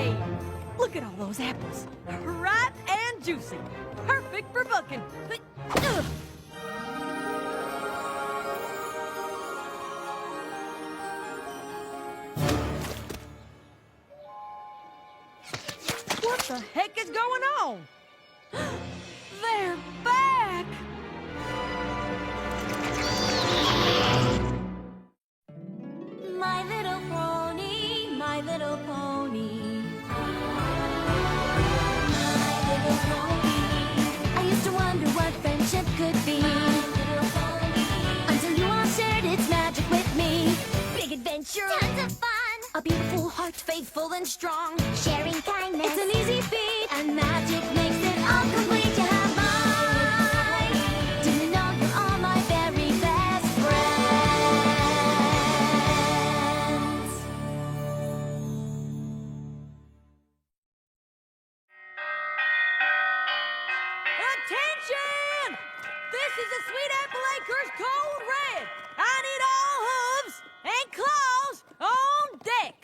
Hey! Look at all those apples. Ripe and juicy. Perfect for bucking. Ugh. What the heck is going on? They're back! My little pony, my little pony. My little pony. I used to wonder what friendship could be. My little pony. Until you all shared its magic with me. Big adventure. Tons of fun. A beautiful heart, faithful and strong. Sharing kindness. It's an easy feat. And magic makes it all complete. You have mine. Do you know you're all my very best friends? Attention! This is the Sweet Apple Acres Code Red. I need all hooves and claws on deck.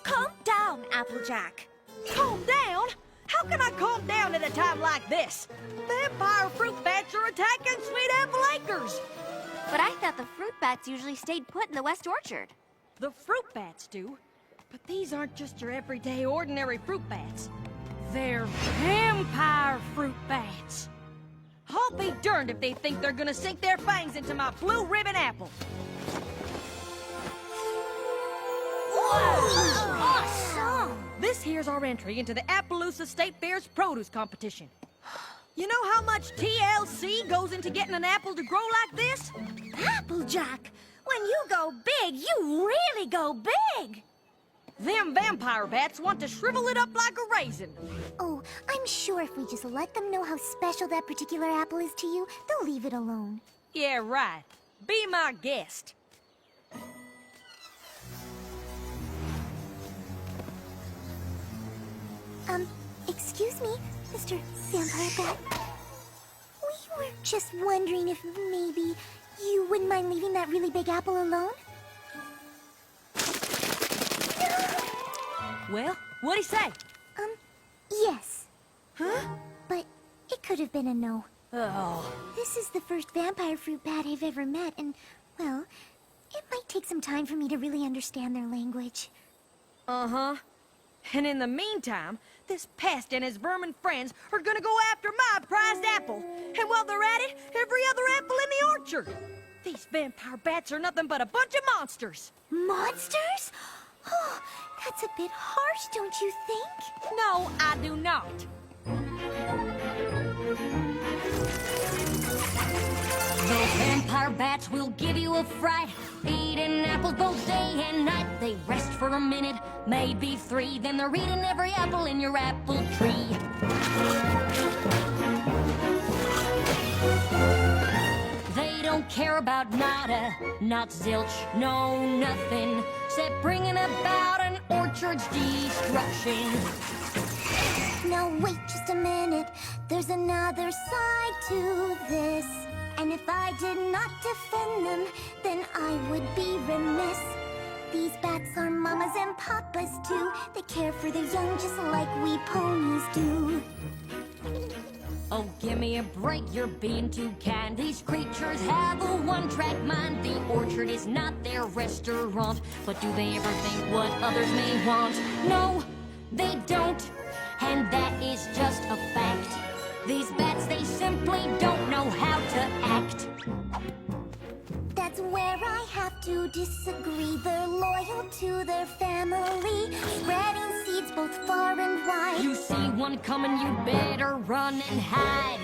Calm down, Applejack. Calm down? How can I calm down at a time like this? Vampire fruit bats are attacking Sweet Apple Acres. But I thought the fruit bats usually stayed put in the West Orchard. The fruit bats do, but these aren't just your everyday ordinary fruit bats. They're vampire fruit bats. I'll be darned if they think they're gonna sink their fangs into my blue ribbon apple. Awesome! This here's our entry into the Appaloosa State Fair's produce competition. You know how much TLC goes into getting an apple to grow like this? Applejack, when you go big, you really go big. Them vampire bats want to shrivel it up like a raisin. Oh, I'm sure if we just let them know how special that particular apple is to you, they'll leave it alone. Yeah, right. Be my guest. Excuse me, Mr. Vampire Bat. We were just wondering if maybe you wouldn't mind leaving that really big apple alone? Well, what'd he say? Yes. Huh? But it could have been a no. Oh. This is the first vampire fruit bat I've ever met, and, well, it might take some time for me to really understand their language. Uh-huh. And in the meantime, this pest and his vermin friends are gonna go after my prized apple. And while they're at it, every other apple in the orchard. These vampire bats are nothing but a bunch of monsters. Monsters? Oh, that's a bit harsh, don't you think? No, I do not. Those vampire bats will give you a fright. Eating apples both day and night. They rest for a minute, maybe 3. Then they're eating every apple in your apple tree. They don't care about nada, not zilch, no nothing, except bringing about an orchard's destruction. Now wait just a minute, there's another side to this. And if I did not defend them, then I would be remiss. These bats are mamas and papas too. They care for their young just like we ponies do. Oh, give me a break, you're being too kind. These creatures have a one-track mind. The orchard is not their restaurant. But do they ever think what others may want? No, they don't. And that is just a fact. These bats, they simply don't know how to act. That's where I have to disagree. They're loyal to their family, spreading seeds both far and wide. You see one coming, you better run and hide.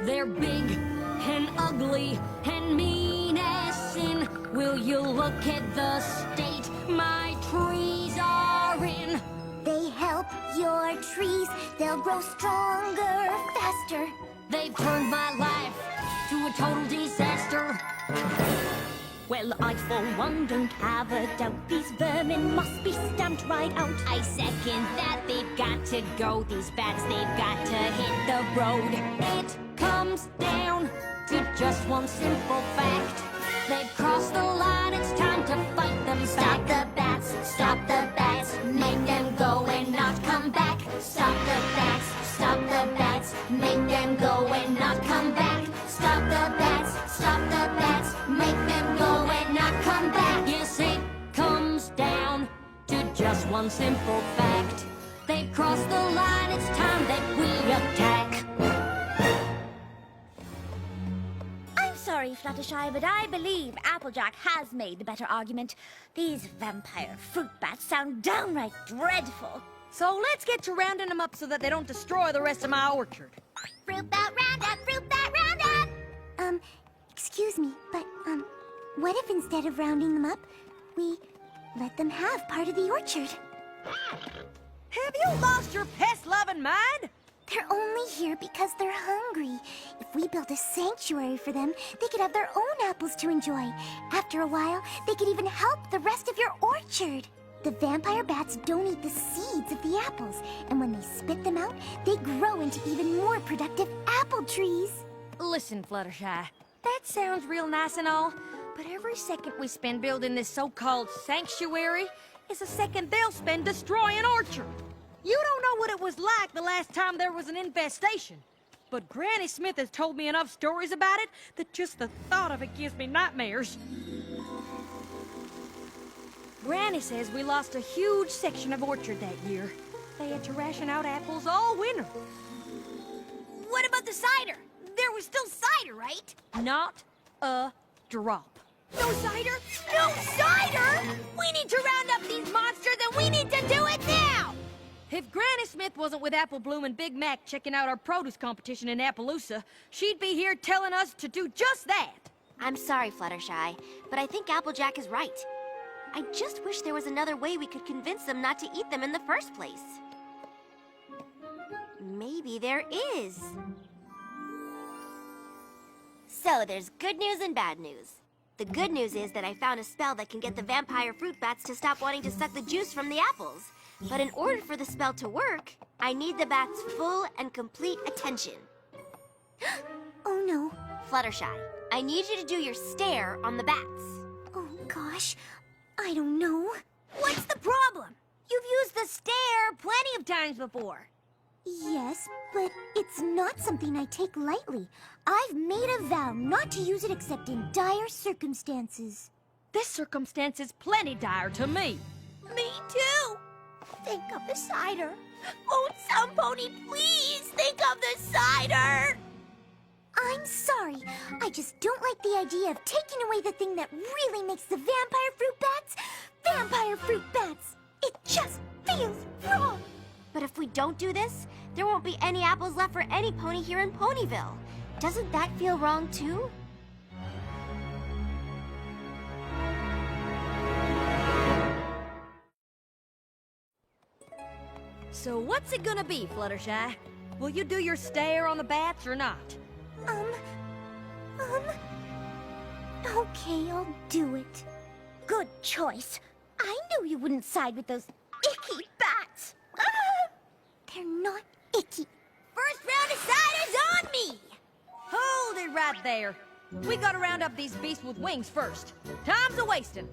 They're big and ugly and mean as sin. Will you look at the state my trees are in? They help your trees, they'll grow stronger, faster. They've turned my life to a total disaster. Well, I for one don't have a doubt. These vermin must be stamped right out. I second that, they've got to go. These bats, they've got to hit the road. It comes down to just one simple fact. They've crossed the line, it's time to fight them back. Stop the bats, make them go. one simple fact. They've crossed the line, it's time that we attack. I'm sorry, Fluttershy, but I believe Applejack has made the better argument. These vampire fruit bats sound downright dreadful. So let's get to rounding them up so that they don't destroy the rest of my orchard. Fruit bat roundup, fruit bat roundup! Excuse me, but, what if instead of rounding them up, we let them have part of the orchard? Have you lost your pest-loving mind? They're only here because they're hungry. If we built a sanctuary for them, they could have their own apples to enjoy. After a while, they could even help the rest of your orchard. The vampire bats don't eat the seeds of the apples, and when they spit them out, they grow into even more productive apple trees. Listen, Fluttershy, that sounds real nice and all, but every second we spend building this so-called sanctuary is a second they'll spend destroying an orchard. You don't know what it was like the last time there was an infestation, but Granny Smith has told me enough stories about it that just the thought of it gives me nightmares. Granny says we lost a huge section of orchard that year. They had to ration out apples all winter. What about the cider? There was still cider, right? Not a drop. No cider? No cider? We need to round up these monsters and we need to do it now! If Granny Smith wasn't with Apple Bloom and Big Mac checking out our produce competition in Appaloosa, she'd be here telling us to do just that. I'm sorry, Fluttershy, but I think Applejack is right. I just wish there was another way we could convince them not to eat them in the first place. Maybe there is. So there's good news and bad news. The good news is that I found a spell that can get the vampire fruit bats to stop wanting to suck the juice from the apples. But in order for the spell to work, I need the bats' full and complete attention. Oh no. Fluttershy, I need you to do your stare on the bats. Oh gosh, I don't know. What's the problem? You've used the stare plenty of times before. Yes, but it's not something I take lightly. I've made a vow not to use it except in dire circumstances. This circumstance is plenty dire to me. Me too. Think of the cider. Won't some pony please think of the cider? I'm sorry. I just don't like the idea of taking away the thing that really makes the vampire fruit bats. It just feels wrong. But if we don't do this, there won't be any apples left for any pony here in Ponyville. Doesn't that feel wrong too? So what's it gonna be, Fluttershy? Will you do your stare on the bats or not? Okay, I'll do it. Good choice. I knew you wouldn't side with those icky bats. They're not icky. First round of cider's on me! Hold it right there. We gotta round up these beasts with wings first. Time's a-wasting.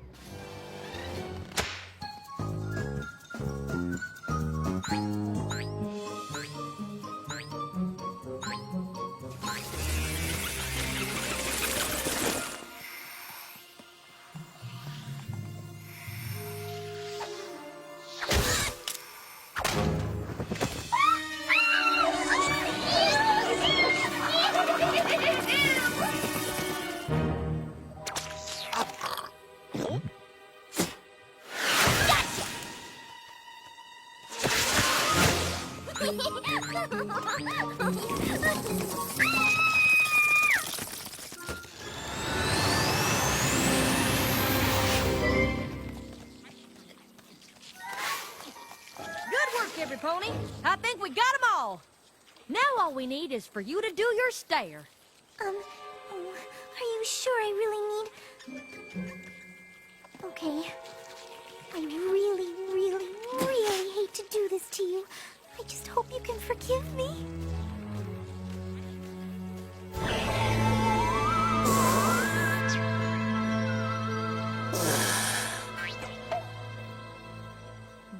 Every pony. I think we got them all. Now all we need is for you to do your stare. Are you sure I really need... Okay. I really hate to do this to you. I just hope you can forgive me.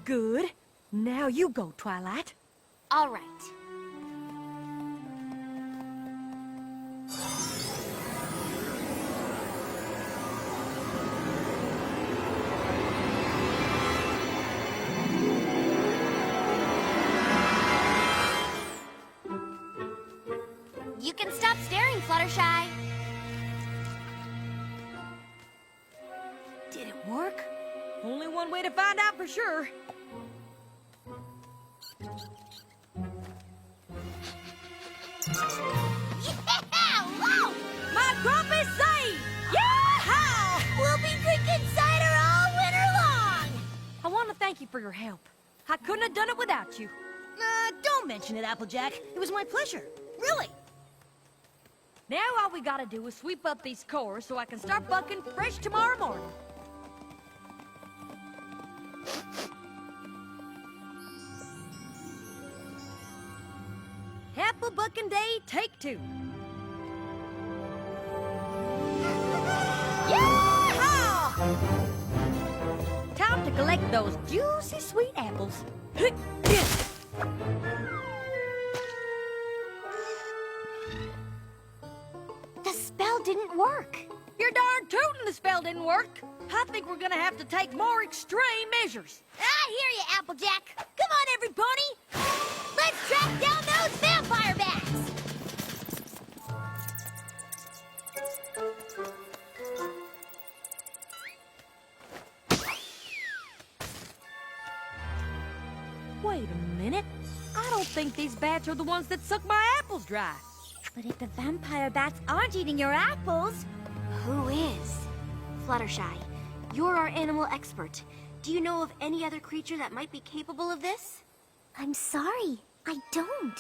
Good. Now you go, Twilight. All right. Only one way to find out for sure. Yeah! Woo! My crop is saved! Yeah! We'll be drinking cider all winter long! I want to thank you for your help. I couldn't have done it without you. Don't mention it, Applejack. It was my pleasure. Really. Now all we gotta do is sweep up these cores so I can start bucking fresh tomorrow morning. Apple bucking day, take 2. Yeah! Time to collect those juicy sweet apples. The spell didn't work. You're darn tootin' the spell didn't work. I think we're gonna have to take more extreme measures. I hear you, Applejack. Come on, everybody. Let's track down those vampire bats. Wait a minute. I don't think these bats are the ones that suck my apples dry. But if the vampire bats aren't eating your apples... Who is? Fluttershy, you're our animal expert. Do you know of any other creature that might be capable of this? I'm sorry. I don't.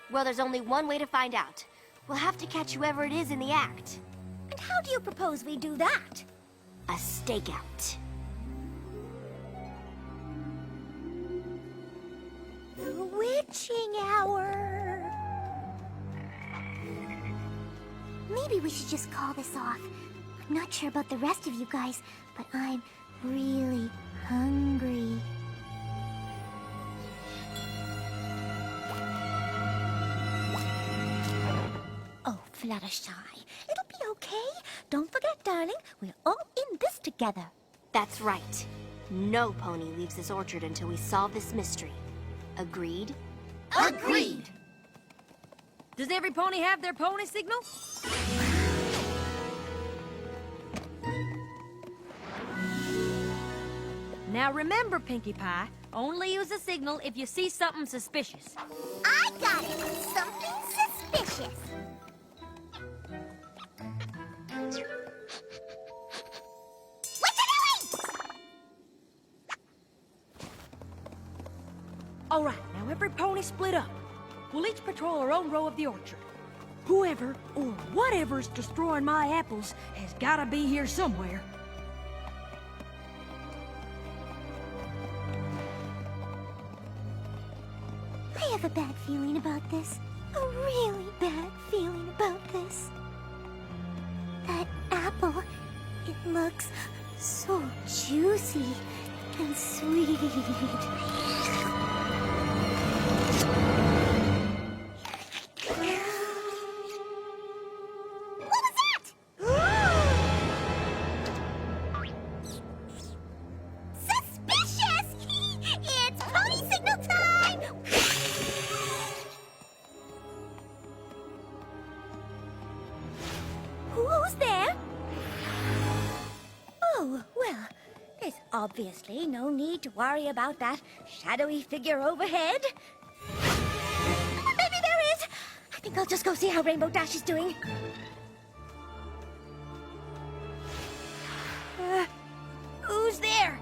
Well, there's only one way to find out. We'll have to catch whoever it is in the act. And how do you propose we do that? A stakeout. The witching hour. Maybe we should just call this off. I'm not sure about the rest of you guys, but I'm really hungry. Oh, Fluttershy, it'll be okay. Don't forget, darling, we're all in this together. That's right. No pony leaves this orchard until we solve this mystery. Agreed? Agreed. Does every pony have their pony signal? Now remember, Pinkie Pie, only use a signal if you see something suspicious. I got it! Something suspicious. What you doing? All right, now every pony split up. We'll each patrol our own row of the orchard. Whoever or whatever's destroying my apples has gotta be here somewhere. I have a bad feeling about this. A really bad feeling about this. That apple, it looks so juicy and sweet. What was that? Suspicious! It's pony signal time! Who's there? Oh, well, there's obviously no need to worry about that shadowy figure overhead. Maybe there is. I think I'll just go see how Rainbow Dash is doing. Who's there?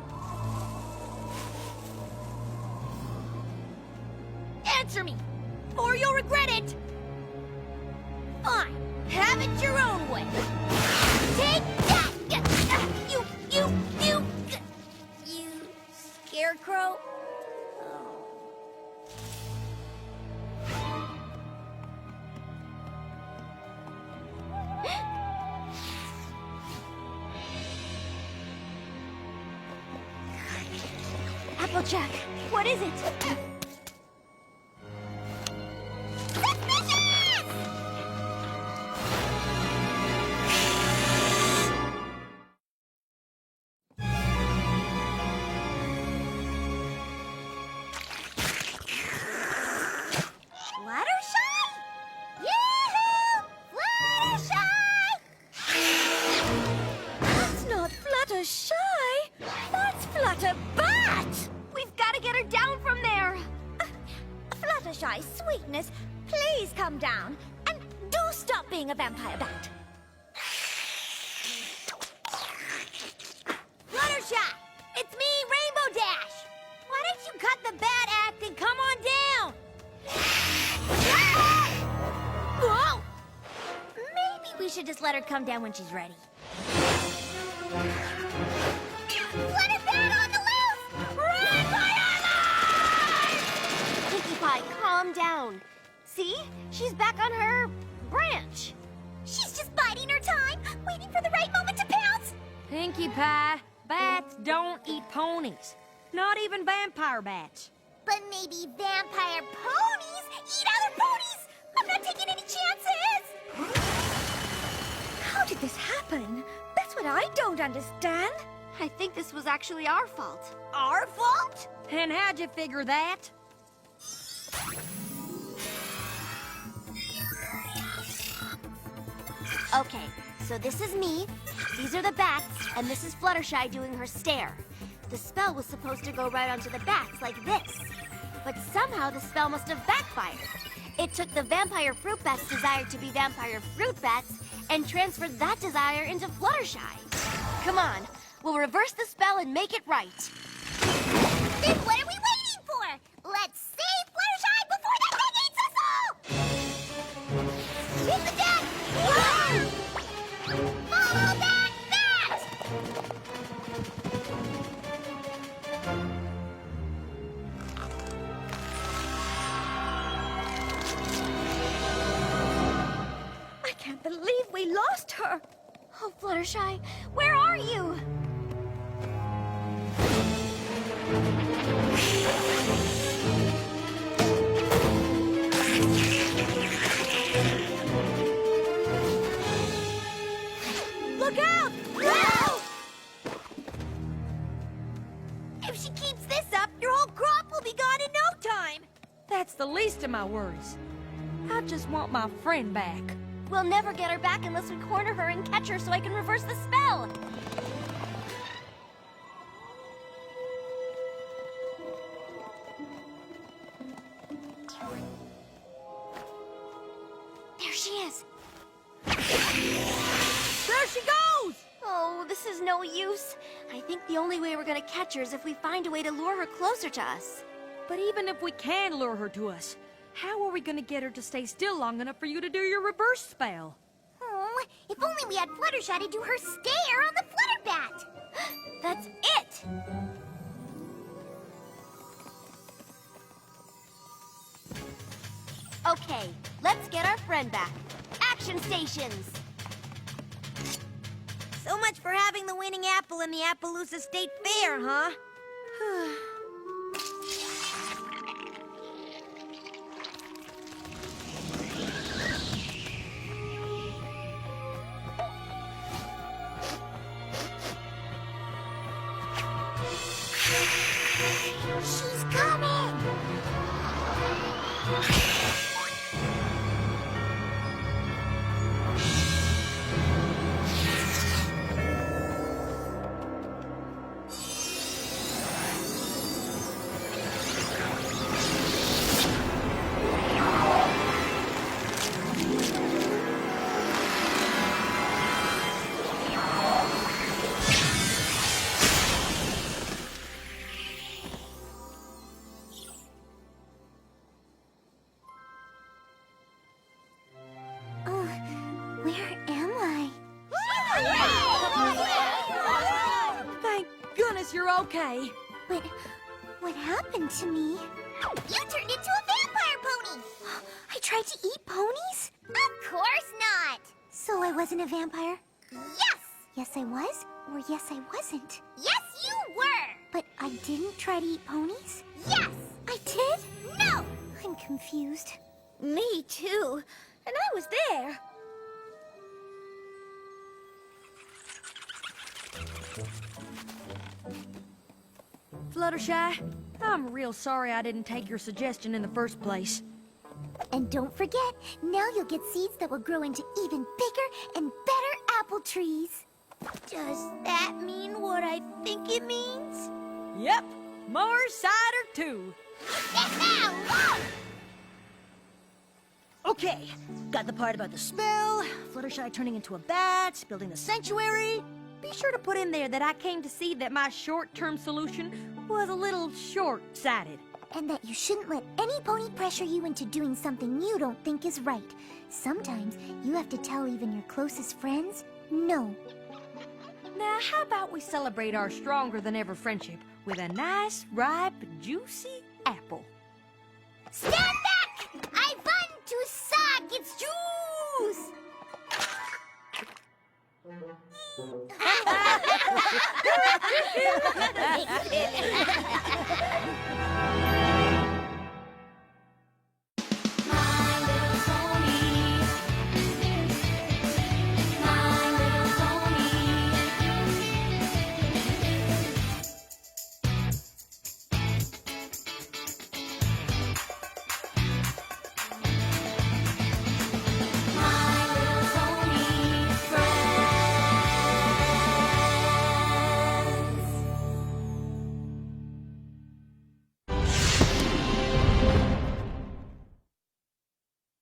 Answer me, or you'll regret it. Fine, have it your own way. Take that! You scarecrow. Applejack, what is it? Fluttershy? Yoo-hoo! Fluttershy! That's not Fluttershy. That's Fluttershy. Fluttershy, sweetness, please come down. And do stop being a vampire bat. Fluttershy, it's me, Rainbow Dash. Why don't you cut the bad act and come on down? Whoa! Maybe we should just let her come down when she's ready. Flutterbat on the loose! Run for your life! Pinkie Pie, calm down. See? She's back on her branch. She's just biding her time, waiting for the right moment to pounce. Pinkie Pie, bats don't eat ponies. Not even vampire bats. But maybe vampire ponies eat other ponies! I'm not taking any chances! How did this happen? That's what I don't understand. I think this was actually our fault. Our fault? And how'd you figure that? Okay, so this is me, these are the bats, and this is Fluttershy doing her stare. The spell was supposed to go right onto the bats like this. But somehow the spell must have backfired. It took the vampire fruit bat's desire to be vampire fruit bats and transferred that desire into Fluttershy. Come on, we'll reverse the spell and make it right. Then what are we waiting for? Let's save Fluttershy before that thing eats us all! Hit the deck! Run! Follow that bat! I can't believe we lost her. Oh, Fluttershy, where are you? Look out! No! If she keeps this up, your whole crop will be gone in no time! That's the least of my worries. I just want my friend back. We'll never get her back unless we corner her and catch her so I can reverse the spell. There she is. There she goes! Oh, this is no use. I think the only way we're gonna catch her is if we find a way to lure her closer to us. But even if we can lure her to us, how are we gonna get her to stay still long enough for you to do your reverse spell? Oh, if only we had Fluttershy to do her stare on the Flutterbat! That's it! Okay, let's get our friend back. Action stations! So much for having the winning apple in the Appaloosa State Fair, huh? She's coming! Where am I? Thank goodness you're okay. But what happened to me? You turned into a vampire pony! I tried to eat ponies? Of course not! So I wasn't a vampire? Yes! Yes, I was? Or yes, I wasn't? Yes, you were! But I didn't try to eat ponies? Yes! I did? No! I'm confused. Me too. And I was there. Fluttershy, I'm real sorry I didn't take your suggestion in the first place. And don't forget, now you'll get seeds that will grow into even bigger and better apple trees. Does that mean what I think it means? Yep, more cider too. Okay, got the part about the spell, Fluttershy turning into a bat, building the sanctuary. Be sure to put in there that I came to see that my short-term solution was a little short-sighted. And that you shouldn't let any pony pressure you into doing something you don't think is right. Sometimes you have to tell even your closest friends, no. Now, how about we celebrate our stronger-than-ever friendship with a nice, ripe, juicy apple? Stand back! I want to suck its juice!